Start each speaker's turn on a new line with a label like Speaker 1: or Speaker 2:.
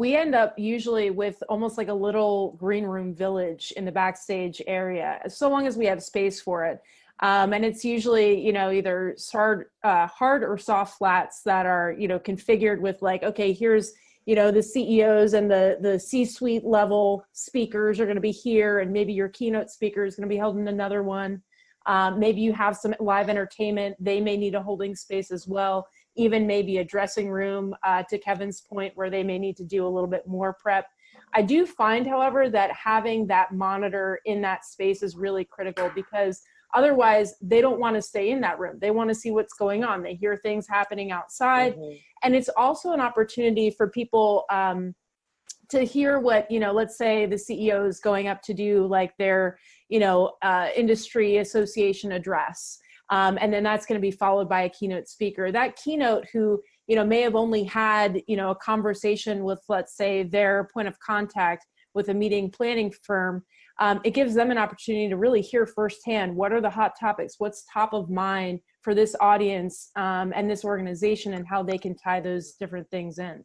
Speaker 1: We end up usually with almost like a little green room village in the backstage area, so long as we have space for it. And it's usually, you know, either hard or soft flats that are, you know, configured with like, okay, here's, you know, the CEOs and the C-suite level speakers are going to be here, and maybe your keynote speaker is going to be held in another one. Maybe you have some live entertainment. They may need a holding space as well. Even maybe a dressing room, to Kevin's point, where they may need to do a little bit more prep. I do find, however, that having that monitor in that space is really critical, because otherwise they don't want to stay in that room. They want to see what's going on. They hear things happening outside. Mm-hmm. And it's also an opportunity for people to hear what, you know, let's say the CEO is going up to do like their, you know, industry association address. And then that's going to be followed by a keynote speaker. That keynote who, you know, may have only had, you know, a conversation with, let's say, their point of contact with a meeting planning firm. It gives them an opportunity to really hear firsthand, what are the hot topics, what's top of mind for this audience and this organization, and how they can tie those different things in.